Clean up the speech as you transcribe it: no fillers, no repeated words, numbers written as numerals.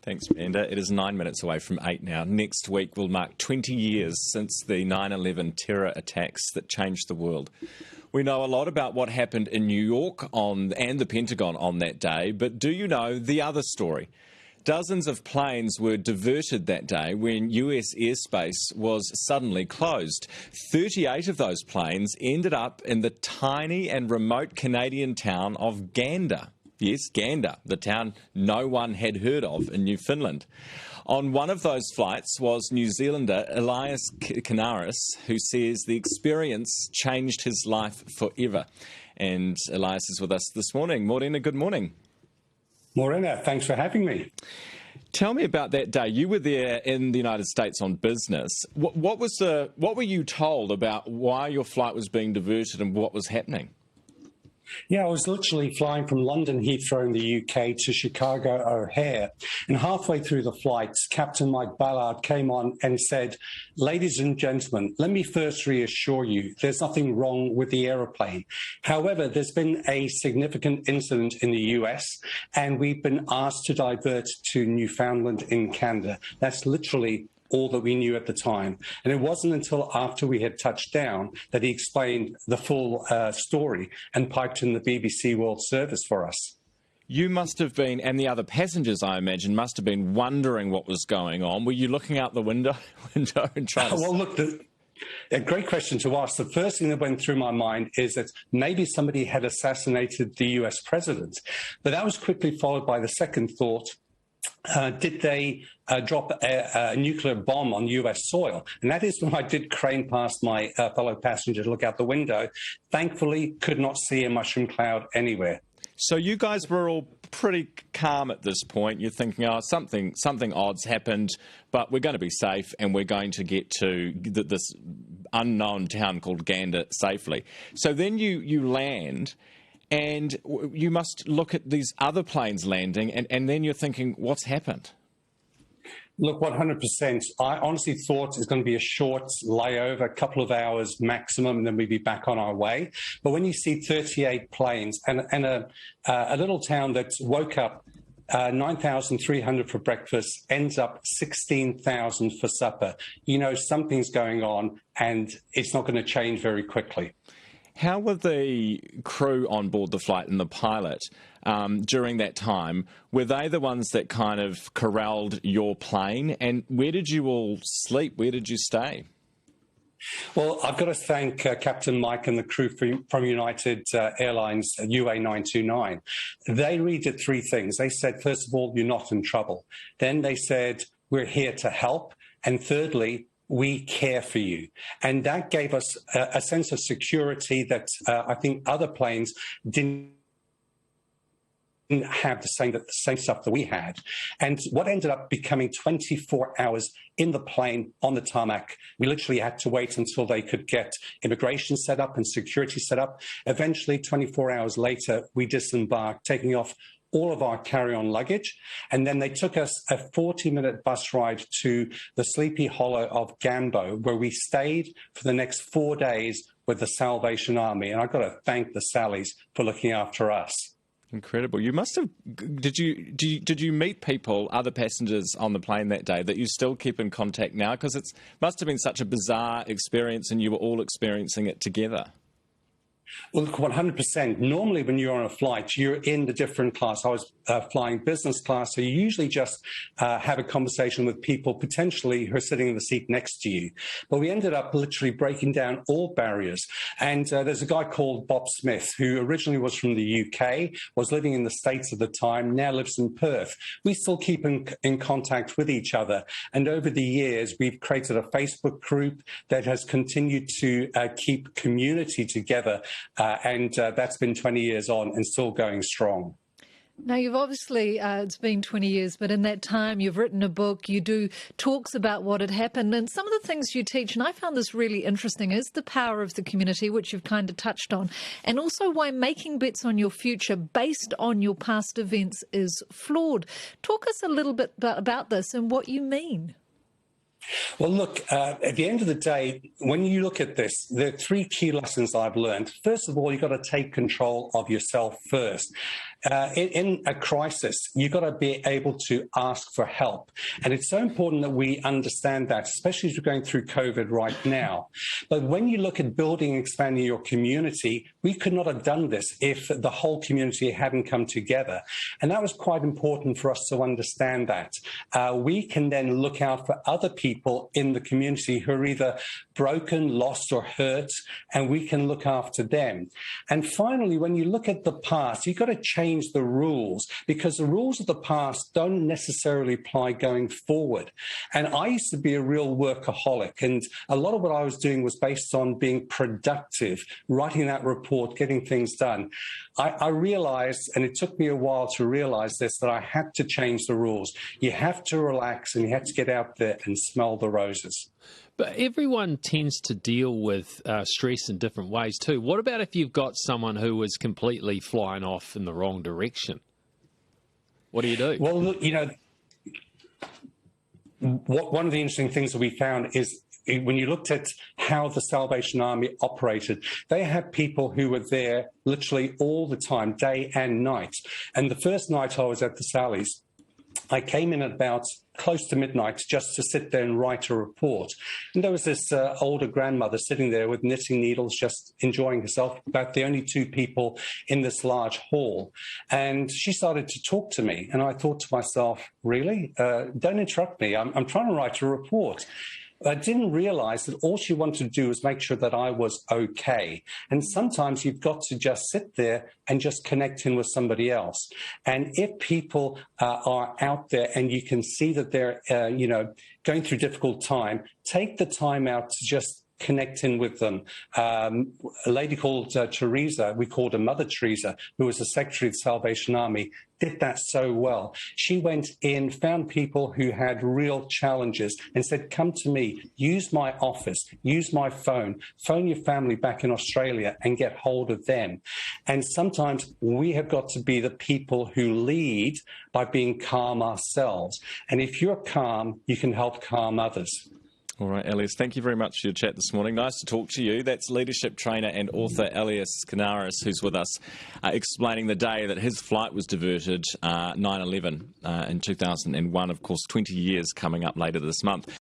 Thanks, Amanda. It is 9 minutes away from 8 now. Next week will mark 20 years since the 9/11 terror attacks that changed the world. We know a lot about what happened in New York and the Pentagon on that day, but do you know the other story? Dozens of planes were diverted that day when US airspace was suddenly closed. 38 of those planes ended up in the tiny and remote Canadian town of Gander. Yes, Gander, the town no one had heard of in Newfoundland. On one of those flights was New Zealander Elias Kanaris, who says the experience changed his life forever. And Elias is with us this morning. Morena, good morning. Morena, thanks for having me. Tell me about that day. You were there in the United States on business. What were you told about why your flight was being diverted and what was happening? Yeah, I was literally flying from London Heathrow in the UK to Chicago O'Hare. And halfway through the flight, Captain Mike Ballard came on and said, "Ladies and gentlemen, let me first reassure you, there's nothing wrong with the aeroplane. However, there's been a significant incident in the US, and we've been asked to divert to Newfoundland in Canada." That's literally all that we knew at the time. And it wasn't until after we had touched down that he explained the full story and piped in the BBC World Service for us. You must have been, and the other passengers, I imagine, must have been wondering what was going on. Were you looking out the window and trying to... Well, look, a great question to ask. The first thing that went through my mind is that maybe somebody had assassinated the US president. But that was quickly followed by the second thought, did they drop a nuclear bomb on US soil? And that is when I did crane past my fellow passenger to look out the window. Thankfully, could not see a mushroom cloud anywhere. So you guys were all pretty calm at this point. You're thinking, oh, something odd's happened, but we're going to be safe and we're going to get to this unknown town called Gander safely. So then you land, and you must look at these other planes landing, and then you're thinking, what's happened? Look, 100%. I honestly thought it was going to be a short layover, a couple of hours maximum, and then we'd be back on our way. But when you see 38 planes and a little town that woke up 9,300 for breakfast, ends up 16,000 for supper, you know something's going on, and it's not going to change very quickly. How were the crew on board the flight and the pilot during that time? Were they the ones that kind of corralled your plane? And where did you all sleep? Where did you stay? Well, I've got to thank Captain Mike and the crew from United Airlines UA929. They redid three things. They said, first of all, you're not in trouble. Then they said, we're here to help. And thirdly, we care for you. And that gave us a sense of security that I think other planes didn't have the same stuff that we had. And what ended up becoming 24 hours in the plane on the tarmac, we literally had to wait until they could get immigration set up and security set up. Eventually, 24 hours later, we disembarked, taking off all of our carry-on luggage, and then they took us a 40-minute bus ride to the Sleepy Hollow of Gambo, where we stayed for the next 4 days with the Salvation Army. And I've got to thank the Sallies for looking after us. Incredible. You must have... Did you meet people, other passengers on the plane that day, that you still keep in contact now? Because it must have been such a bizarre experience, and you were all experiencing it together. Well, look, 100%. Normally, when you're on a flight, you're in the different class. I was flying business class, so you usually just have a conversation with people potentially who are sitting in the seat next to you. But we ended up literally breaking down all barriers. And there's a guy called Bob Smith, who originally was from the UK, was living in the States at the time, now lives in Perth. We still keep in contact with each other. And over the years, we've created a Facebook group that has continued to keep community together. And that's been 20 years on and still going strong. Now, you've obviously, it's been 20 years, but in that time you've written a book, you do talks about what had happened, and some of the things you teach, and I found this really interesting, is the power of the community, which you've kind of touched on, and also why making bets on your future based on your past events is flawed. Talk us a little bit about this and what you mean. Well, look, at the end of the day, when you look at this, there are three key lessons I've learned. First of all, you've got to take control of yourself first. In a crisis, you've got to be able to ask for help. And it's so important that we understand that, especially as we're going through COVID right now. But when you look at building and expanding your community, we could not have done this if the whole community hadn't come together. And that was quite important for us to understand that. We can then look out for other people in the community who are either broken, lost, or hurt, and we can look after them. And finally, when you look at the past, you've got to change the rules, because the rules of the past don't necessarily apply going forward. And I used to be a real workaholic, and a lot of what I was doing was based on being productive, writing that report, getting things done. I realized, and it took me a while to realize this, that I had to change the rules. You have to relax and you have to get out there and smell the roses. But everyone tends to deal with stress in different ways too. What about if you've got someone who is completely flying off in the wrong direction? What do you do? Well, look, one of the interesting things that we found is when you looked at how the Salvation Army operated, they had people who were there literally all the time, day and night. And the first night I was at the Sallies, I came in at about close to midnight just to sit there and write a report. And there was this older grandmother sitting there with knitting needles, just enjoying herself, about the only two people in this large hall. And she started to talk to me. And I thought to myself, really? Don't interrupt me. I'm trying to write a report. I didn't realize that all she wanted to do was make sure that I was okay. And sometimes you've got to just sit there and just connect in with somebody else. And if people are out there and you can see that they're, going through a difficult time, take the time out to just connect in with them. A lady called Teresa, we called her Mother Teresa, who was the Secretary of the Salvation Army, did that so well. She went in, found people who had real challenges and said, come to me, use my office, use my phone your family back in Australia and get hold of them. And sometimes we have got to be the people who lead by being calm ourselves. And if you're calm, you can help calm others. All right, Elias, thank you very much for your chat this morning. Nice to talk to you. That's leadership trainer and author Elias Kanaris, who's with us, explaining the day that his flight was diverted, 9/11 in 2001, of course, 20 years coming up later this month.